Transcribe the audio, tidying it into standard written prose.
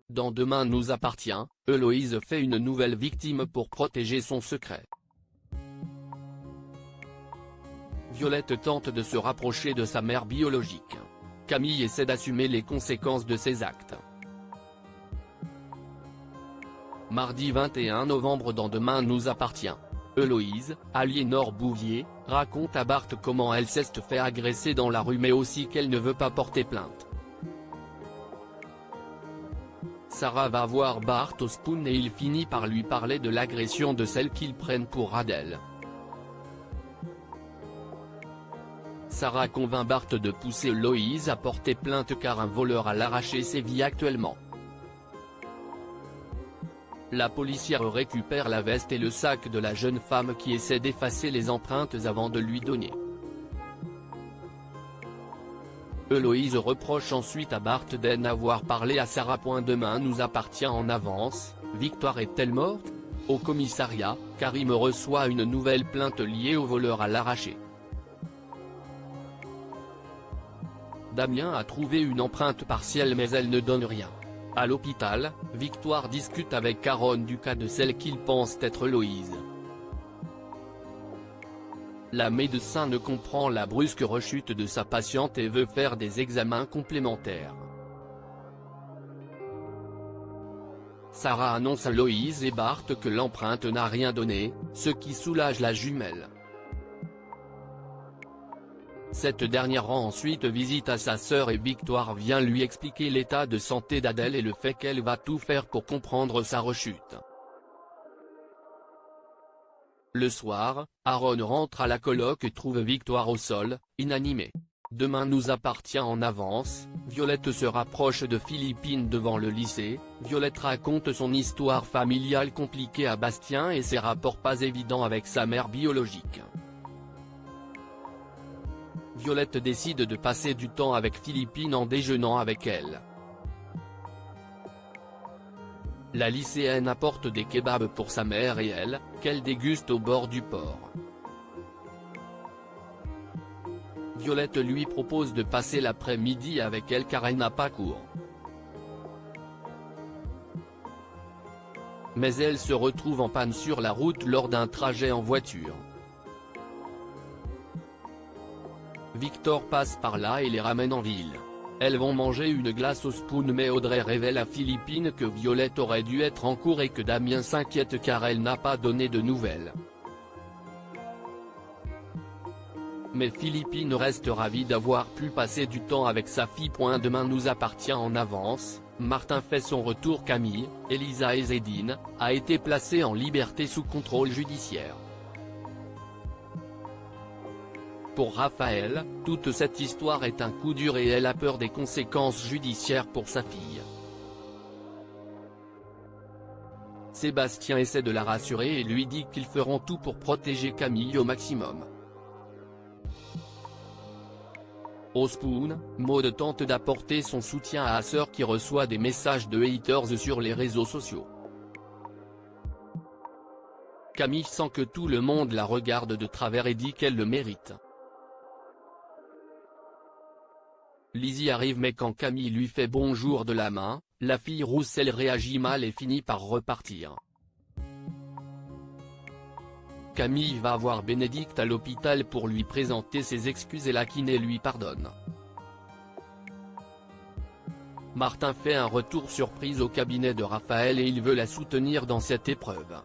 Dans Demain nous appartient, Héloïse fait une nouvelle victime pour protéger son secret. Violette tente de se rapprocher de sa mère biologique. Camille essaie d'assumer les conséquences de ses actes. Mardi 21 novembre dans Demain nous appartient. Héloïse, Aliénor Bouvier, raconte à Bart comment elle s'est fait agresser dans la rue mais aussi qu'elle ne veut pas porter plainte. Sarah va voir Bart au Spoon et il finit par lui parler de l'agression de celle qu'ils prennent pour Adèle. Sarah convainc Bart de pousser Héloïse à porter plainte car un voleur a l'arraché ses vies actuellement. La policière récupère la veste et le sac de la jeune femme qui essaie d'effacer les empreintes avant de lui donner. Héloïse reproche ensuite à Bart de n'avoir parlé à Sarah. Demain nous appartient en avance, Victoire est-elle morte? Au commissariat, Karim reçoit une nouvelle plainte liée au voleur à l'arraché. Damien a trouvé une empreinte partielle mais elle ne donne rien. À l'hôpital, Victoire discute avec Caronne du cas de celle qu'il pense être Héloïse. La médecin ne comprend la brusque rechute de sa patiente et veut faire des examens complémentaires. Sarah annonce à Héloïse et Bart que l'empreinte n'a rien donné, ce qui soulage la jumelle. Cette dernière rend ensuite visite à sa sœur et Victoire vient lui expliquer l'état de santé d'Adèle et le fait qu'elle va tout faire pour comprendre sa rechute. Le soir, Aaron rentre à la coloc et trouve Victoire au sol, inanimée. Demain nous appartient en avance, Violette se rapproche de Philippine devant le lycée, Violette raconte son histoire familiale compliquée à Bastien et ses rapports pas évidents avec sa mère biologique. Violette décide de passer du temps avec Philippine en déjeunant avec elle. La lycéenne apporte des kebabs pour sa mère et elle, qu'elle déguste au bord du port. Violette lui propose de passer l'après-midi avec elle car elle n'a pas cours. Mais elle se retrouve en panne sur la route lors d'un trajet en voiture. Victor passe par là et les ramène en ville. Elles vont manger une glace au Spoon mais Audrey révèle à Philippine que Violette aurait dû être en cours et que Damien s'inquiète car elle n'a pas donné de nouvelles. Mais Philippine reste ravie d'avoir pu passer du temps avec sa fille. Demain nous appartient en avance, Martin fait son retour. Camille, Elisa et Zédine, a été placée en liberté sous contrôle judiciaire. Pour Raphaël, toute cette histoire est un coup dur et elle a peur des conséquences judiciaires pour sa fille. Sébastien essaie de la rassurer et lui dit qu'ils feront tout pour protéger Camille au maximum. Au Spoon, Maud tente d'apporter son soutien à sa sœur qui reçoit des messages de haters sur les réseaux sociaux. Camille sent que tout le monde la regarde de travers et dit qu'elle le mérite. Lizzie arrive mais quand Camille lui fait bonjour de la main, la fille Roussel réagit mal et finit par repartir. Camille va voir Bénédicte à l'hôpital pour lui présenter ses excuses et la kiné lui pardonne. Martin fait un retour surprise au cabinet de Raphaël et il veut la soutenir dans cette épreuve.